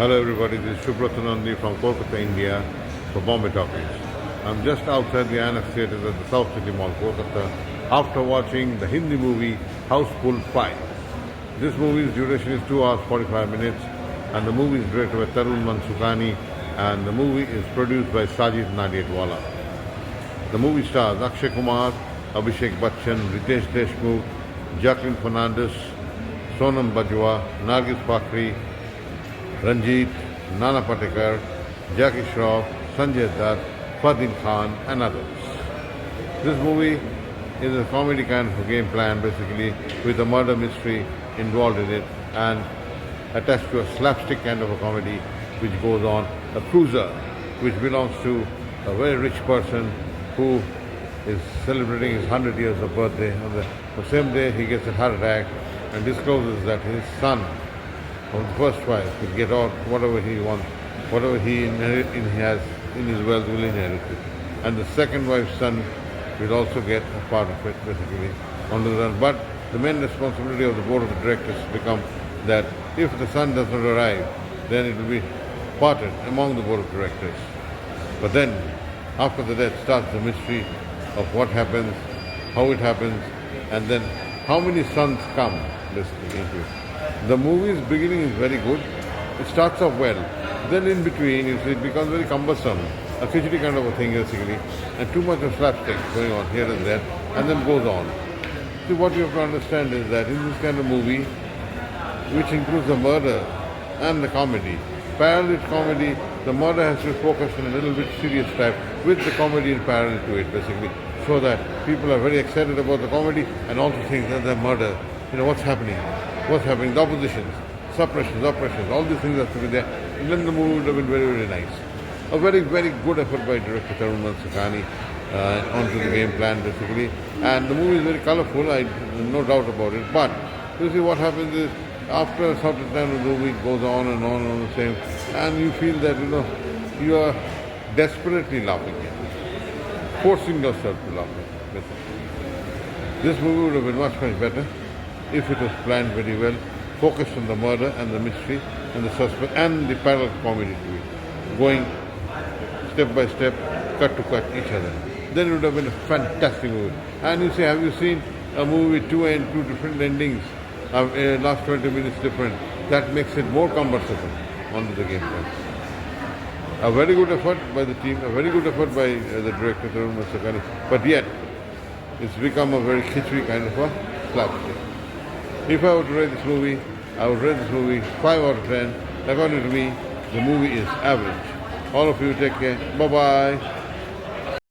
Hello everybody, this is Shubhrata Nandi from Kolkata, India for Bombay Talkies. I'm just outside the INOX theatres at the South City Mall, Kolkata, after watching the Hindi movie Houseful 5. This movie's duration is 2 hours 45 minutes and the movie is directed by Tarun Mansukani and the movie is produced by Sajid Nadiadwala. The movie stars Akshay Kumar, Abhishek Bachchan, Ritesh Deshmukh, Jacqueline Fernandez, Sonam Bajwa, Nargis Fakhri, Ranjit, Nana Patekar, Jackie Shroff, Sanjay Dutt, Fadil Khan and others. This movie is a comedy kind of a game plan basically with a murder mystery involved in it and attached to a slapstick kind of a comedy which goes on. A cruiser which belongs to a very rich person who is celebrating his 100 years of birthday. On the same day he gets a heart attack and discloses that his son of the first wife will get out whatever he wants, whatever he has in his wealth will inherit it. And the second wife's son will also get a part of it basically on the run. But the main responsibility of the board of the directors become that if the son does not arrive, then it will be parted among the board of directors. But then after the death starts the mystery of what happens, how it happens, and then how many sons come basically into it. The movie's beginning is very good. It starts off well. Then in between, it becomes very cumbersome. A khichdi kind of a thing basically. And too much of slapstick going on here and there. And then goes on. See, what you have to understand is that in this kind of movie, which includes the murder and the comedy, parallel to comedy, the murder has to be focused on a little bit serious type with the comedy in parallel to it basically. So that people are very excited about the comedy and also think that the murder, what's happening? What's happening, the oppositions, suppressions, oppressions, all these things have to be there. And then the movie would have been very, very nice. A very, very good effort by director Tarun Mansukani onto the game plan basically. And the movie is very colorful, no doubt about it. But you see what happens is after a certain time the movie goes on and on the same, and you feel that you are desperately laughing at, forcing yourself to laugh at, basically. This movie would have been much, much better if it was planned very well, focused on the murder and the mystery and the suspense and the parallel comedy to it, going step by step, cut to cut each other. Then it would have been a fantastic movie. And you say, have you seen a movie with two different endings, last 20 minutes different? That makes it more cumbersome onto the game plan. A very good effort by the team, a very good effort by the director, Tarun Mansukani, but yet it's become a very khichdi kind of a slapstick. If I were to rate this movie, I would rate this movie 5 out of 10. According to me, the movie is average. All of you take care. Bye-bye.